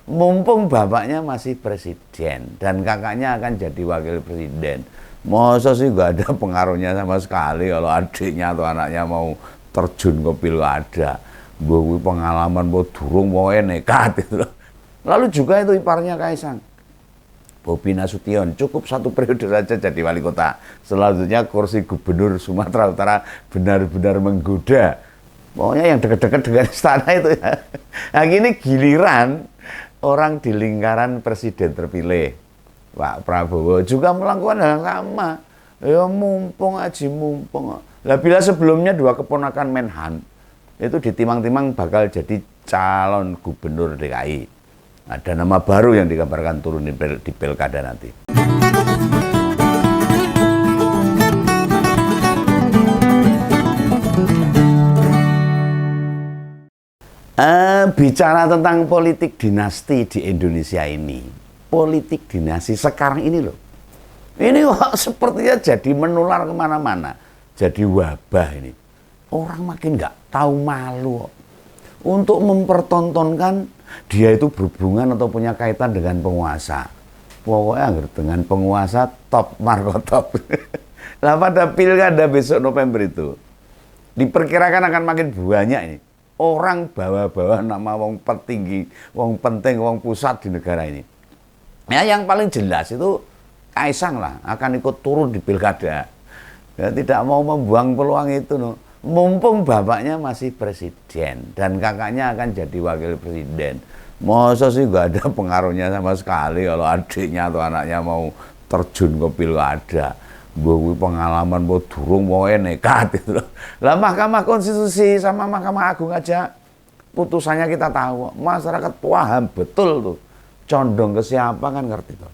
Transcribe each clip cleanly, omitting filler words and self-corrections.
Mumpung bapaknya masih presiden dan kakaknya akan jadi wakil presiden, masa sih nggak ada pengaruhnya sama sekali kalau adiknya atau anaknya mau terjun ke pilkada. Gue pengalaman mau durung mau nekat itu. Lalu juga itu iparnya Kaisang, Bobi Nasution, cukup 1 periode saja jadi wali kota. Selanjutnya kursi gubernur Sumatera Utara benar-benar menggoda. Pokoknya yang dekat-dekat dengan istana itu ya. Nah gini giliran orang di lingkaran presiden terpilih, Pak Prabowo juga melakukan hal yang sama. Ya mumpung aja mumpung. Lah bila sebelumnya 2 keponakan Menhan itu ditimang-timang bakal jadi calon gubernur DKI. Ada nama baru yang dikabarkan turun di pilkada nanti. Bicara tentang politik dinasti di Indonesia ini, politik dinasti sekarang ini loh, ini sepertinya jadi menular kemana-mana, jadi wabah ini. Orang makin nggak tahu malu untuk mempertontonkan dia itu berhubungan atau punya kaitan dengan penguasa. Pokoknya dengan penguasa top markotop. Nah pada pilkada besok November itu diperkirakan akan makin banyak ini orang bawa-bawa nama wong petinggi, wong penting, wong pusat di negara ini. Ya yang paling jelas itu Kaisang lah akan ikut turun di pilkada. Ya, tidak mau membuang peluang itu no. Mumpung bapaknya masih presiden dan kakaknya akan jadi wakil presiden. Masa sih nggak ada pengaruhnya sama sekali kalau adiknya atau anaknya mau terjun ke pilkada. Gue pengalaman mau durung mau nekat itu. Lah Mahkamah Konstitusi sama Mahkamah Agung aja putusannya kita tahu. Masyarakat paham betul tuh. Condong ke siapa kan ngerti tuh.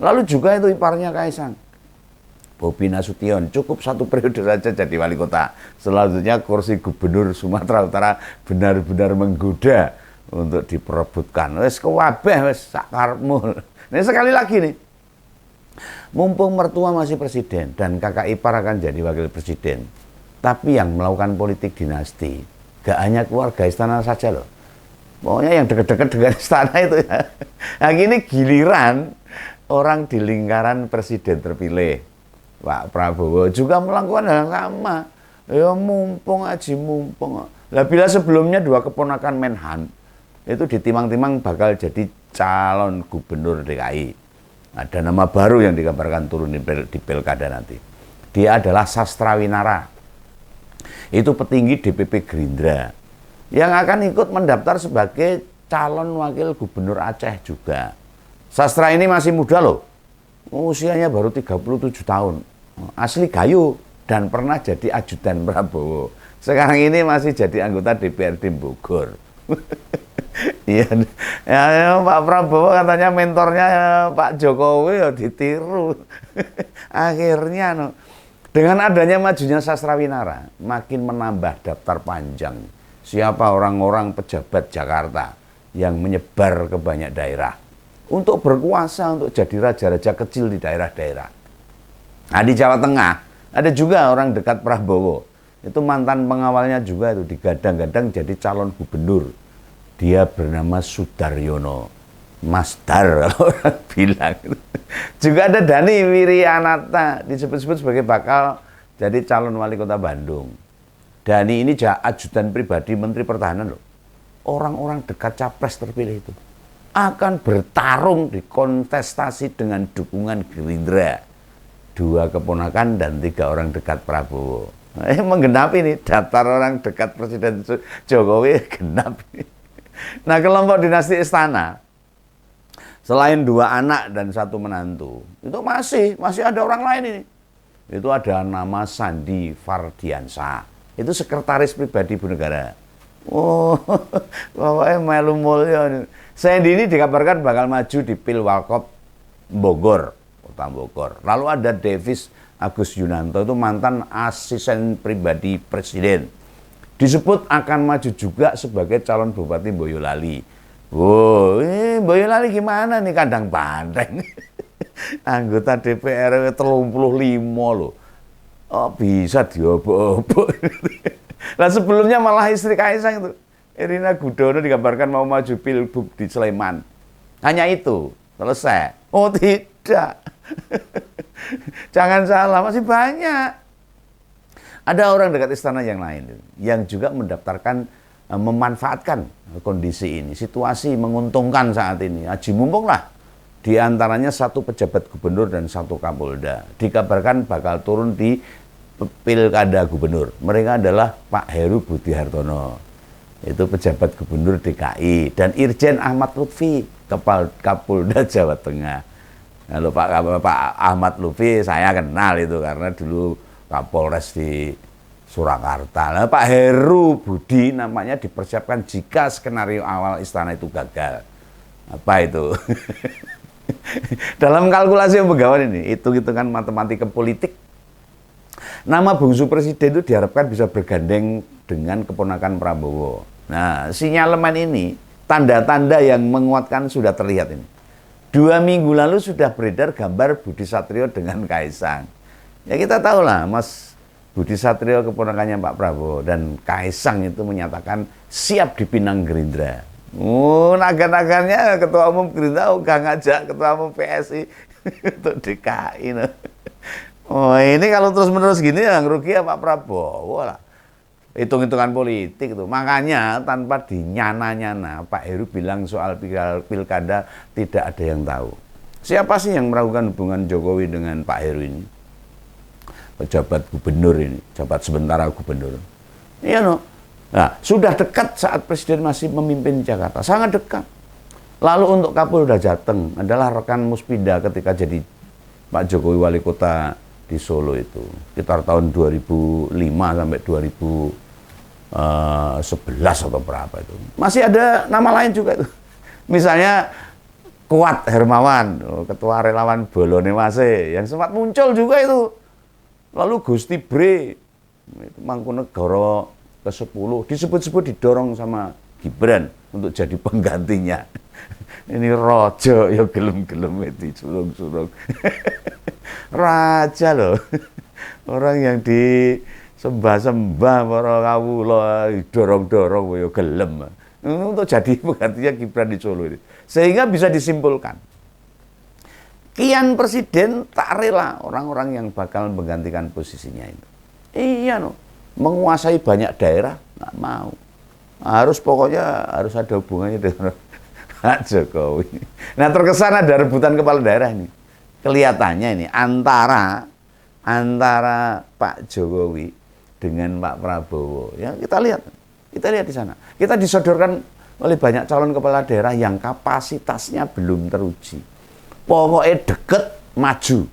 Lalu juga itu iparnya Kaisang, Bobi Nasution, cukup 1 periode saja jadi wali kota. Selanjutnya kursi gubernur Sumatera Utara benar-benar menggoda untuk diperebutkan. Wes kewabeh wes sakarmu. Ini sekali lagi nih. Mumpung mertua masih presiden dan kakak ipar akan jadi wakil presiden. Tapi yang melakukan politik dinasti gak hanya keluarga istana saja loh. Pokoknya yang dekat-dekat dengan istana itu ya. Nah gini giliran orang di lingkaran presiden terpilih, Pak Prabowo juga melakukan hal yang sama. Ya mumpung aja mumpung. Lah bila sebelumnya 2 keponakan Menhan itu ditimang-timang bakal jadi calon gubernur DKI. Ada nama baru yang dikabarkan turun di pilkada nanti. Dia adalah Sastrawinara. Itu petinggi DPP Gerindra yang akan ikut mendaftar sebagai calon wakil gubernur Aceh juga. Sastra ini masih muda loh. Usianya baru 37 tahun. Asli Gayo dan pernah jadi ajudan Prabowo. Sekarang ini masih jadi anggota DPRD Bogor. Iya, ya, Pak Prabowo katanya mentornya Pak Jokowi ya ditiru. Akhirnya no, dengan adanya majunya Sastrawinara makin menambah daftar panjang siapa orang-orang pejabat Jakarta yang menyebar ke banyak daerah untuk berkuasa untuk jadi raja-raja kecil di daerah-daerah. Nah di Jawa Tengah ada juga orang dekat Prabowo, itu mantan pengawalnya juga itu digadang-gadang jadi calon gubernur. Dia bernama Sudaryono, Mas Dar kalau orang bilang. Juga ada Dhani Wiryanata disebut-sebut sebagai bakal jadi calon wali kota Bandung. Dhani ini ajudan pribadi Menteri Pertahanan loh. Orang-orang dekat capres terpilih itu akan bertarung di kontestasi dengan dukungan Gerindra. 2 keponakan dan 3 orang dekat Prabowo. Menggenapi nih daftar orang dekat Presiden Jokowi genap. Nah kelompok dinasti istana selain 2 anak dan 1 menantu itu masih ada orang lain ini. Itu ada nama Sandi Fardiansyah. Itu sekretaris pribadi Ibu Negara. Oh, pokoknya melu mulya. Sandi ini dikabarkan bakal maju di Pilwalkot Bogor, Kota Bogor. Lalu ada Davis Agus Yunanto, itu mantan asisten pribadi presiden. Disebut akan maju juga sebagai calon Bupati Boyolali. Wow, Boyolali gimana nih kandang banteng. Anggota DPR 35 loh. Oh, bisa diobok-obok. Nah sebelumnya malah istri Kaisang itu, Erina Gudono dikabarkan mau maju pilbub di Sleman. Hanya itu, selesai. Oh tidak. Jangan salah, masih banyak. Ada orang dekat istana yang lain yang juga mendaftarkan, memanfaatkan kondisi ini, situasi menguntungkan saat ini. Aji mumpung lah. Di antaranya satu pejabat gubernur dan satu kapolda. Dikabarkan bakal turun di pilkada gubernur. Mereka adalah Pak Heru Budi Hartono. Itu pejabat gubernur DKI. Dan Irjen Ahmad Lutfi, Kapolda Jawa Tengah. Lalu Pak Ahmad Lutfi saya kenal itu karena dulu Kapolres di Surakarta. Nah, Pak Heru Budi namanya dipersiapkan jika skenario awal istana itu gagal. Apa itu? Dalam kalkulasi yang pegawai ini, hitung-hitungan matematika politik, nama bungsu presiden itu diharapkan bisa bergandeng dengan keponakan Prabowo. Nah, sinyalemen ini, tanda-tanda yang menguatkan sudah terlihat ini. 2 minggu lalu sudah beredar gambar Budi Satrio dengan Kaisang. Ya kita tahu lah, Mas Budi Satrio keponakannya Pak Prabowo, dan Kaisang itu menyatakan siap dipinang Gerindra. Naga-naganya ketua umum Gerindra gak ngajak ketua umum PSI untuk DKI. Oh ini kalau terus-menerus gini yang rugi ya Pak Prabowo lah. Hitung-hitungan politik itu. Makanya tanpa dinyana-nyana Pak Heru bilang soal pilkada tidak ada yang tahu. Siapa sih yang melakukan hubungan Jokowi dengan Pak Heru ini? Pejabat gubernur ini, jabat sementara gubernur. Iya no. Nah, sudah dekat saat Presiden masih memimpin Jakarta, sangat dekat. Lalu untuk Kapolda Jateng adalah rekan Muspida ketika jadi Pak Jokowi wali kota di Solo itu. Sekitar tahun 2005 sampai 2011 atau berapa itu. Masih ada nama lain juga itu. Misalnya Kuat Hermawan, ketua relawan Bolone Mase, yang sempat muncul juga itu. Lalu Gusti Bre, Mangkunegara ke-10 disebut-sebut didorong sama Gibran untuk jadi penggantinya. Ini raja ya gelem-gelem itu sulung-sulung. Raja loh. Orang yang disembah-sembah para kawula dorong-dorong ya gelem. Untuk jadi penggantinya Gibran di Solo ini. Sehingga bisa disimpulkan kian presiden tak rela orang-orang yang bakal menggantikan posisinya itu. Iya no. Menguasai banyak daerah nggak mau, pokoknya harus ada hubungannya dengan Pak Jokowi. Nah terkesan ada rebutan kepala daerah ini, kelihatannya ini antara Pak Jokowi dengan Pak Prabowo. Ya kita lihat di sana, kita disodorkan oleh banyak calon kepala daerah yang kapasitasnya belum teruji, pokoknya deket maju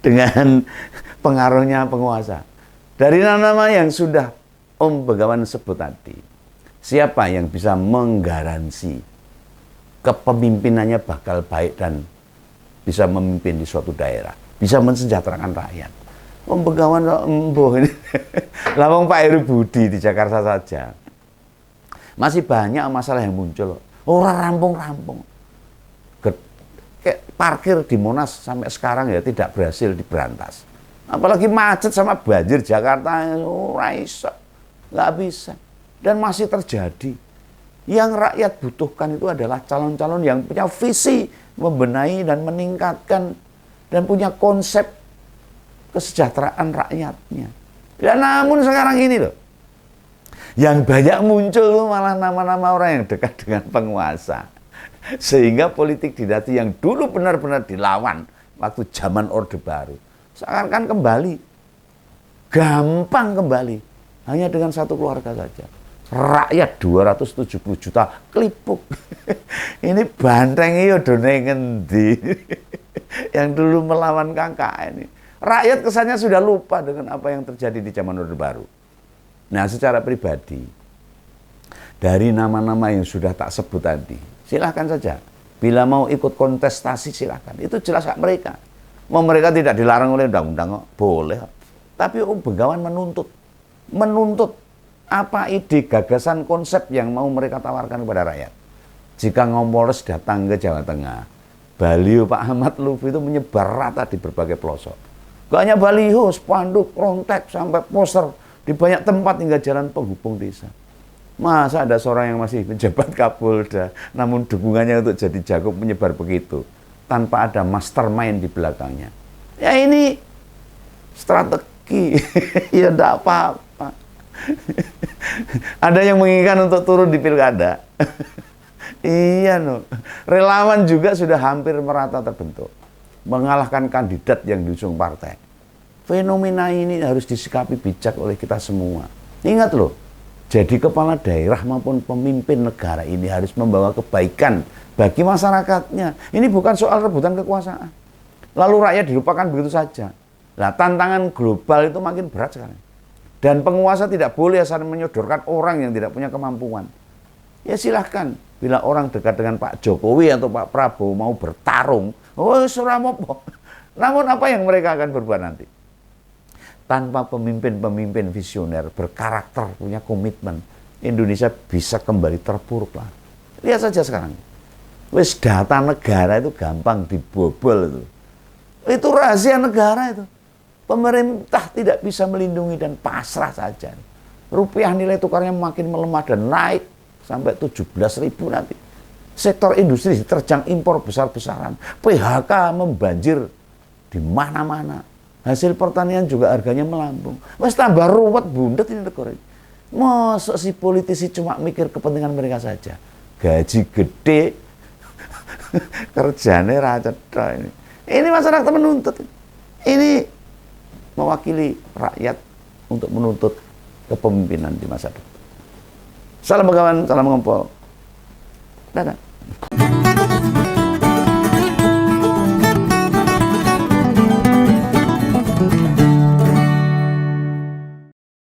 dengan pengaruhnya penguasa. Dari nama-nama yang sudah Om Begawan sebut tadi, siapa yang bisa menggaransi kepemimpinannya bakal baik dan bisa memimpin di suatu daerah, bisa mensejahterakan rakyat? Om Begawan embuh ini. Lawang Pak Heru Budi di Jakarta saja masih banyak masalah yang muncul. Orang rampung-rampung. Kayak parkir di Monas sampai sekarang ya tidak berhasil diberantas. Apalagi macet sama banjir Jakarta, nggak bisa. Dan masih terjadi. Yang rakyat butuhkan itu adalah calon-calon yang punya visi membenahi dan meningkatkan dan punya konsep kesejahteraan rakyatnya. Dan namun sekarang ini loh, yang banyak muncul malah nama-nama orang yang dekat dengan penguasa. Sehingga politik dinasti yang dulu benar-benar dilawan waktu zaman Orde Baru, seakan-akan kembali, gampang kembali, hanya dengan satu keluarga saja. Rakyat 270 juta kelipuk. Ini banteng iyo done ngendi. Yang dulu melawan KKN ini. Rakyat kesannya sudah lupa dengan apa yang terjadi di zaman Orde Baru. Nah, secara pribadi, dari nama-nama yang sudah tak sebut tadi, silahkan saja. Bila mau ikut kontestasi silahkan. Itu jelas hak mereka. Mau mereka tidak dilarang oleh undang-undang, boleh. Tapi Om Begawan menuntut apa ide, gagasan, konsep yang mau mereka tawarkan kepada rakyat. Jika Kompolres datang ke Jawa Tengah, baliho Pak Ahmad Lutfi itu menyebar rata di berbagai pelosok. Gak hanya baliho, spanduk, rontek, sampai poster di banyak tempat hingga jalan penghubung desa. Masa ada seorang yang masih menjabat Kapolda, namun dukungannya untuk jadi jago menyebar begitu, tanpa ada mastermind di belakangnya. Ya ini strategi, ya enggak apa-apa. Ada yang menginginkan untuk turun di pilkada. Iya no, relawan juga sudah hampir merata terbentuk, mengalahkan kandidat yang diusung partai. Fenomena ini harus disikapi bijak oleh kita semua. Ingat loh, jadi kepala daerah maupun pemimpin negara ini harus membawa kebaikan bagi masyarakatnya. Ini bukan soal rebutan kekuasaan. Lalu rakyat dilupakan begitu saja. Nah, tantangan global itu makin berat sekarang. Dan penguasa tidak boleh asal menyodorkan orang yang tidak punya kemampuan. Ya silahkan, bila orang dekat dengan Pak Jokowi atau Pak Prabowo mau bertarung, oh suramopo. Namun apa yang mereka akan berbuat nanti? Tanpa pemimpin-pemimpin visioner, berkarakter, punya komitmen, Indonesia bisa kembali terpuruk lah. Lihat saja sekarang. Wis data negara itu gampang dibobol itu. Itu rahasia negara itu. Pemerintah tidak bisa melindungi dan pasrah saja. Rupiah nilai tukarnya makin melemah dan naik sampai 17.000 nanti. Sektor industri diterjang impor besar-besaran. PHK membanjir di mana-mana. Hasil pertanian juga harganya melambung. Wes tambah ruwet bundet ini negara ini. Masa si politisi cuma mikir kepentingan mereka saja. Gaji gede, kerjanya racet ini. Ini masyarakat menuntut. Ini mewakili rakyat untuk menuntut kepemimpinan di masa depan. Salam kawan, salam ngompol. Dadah.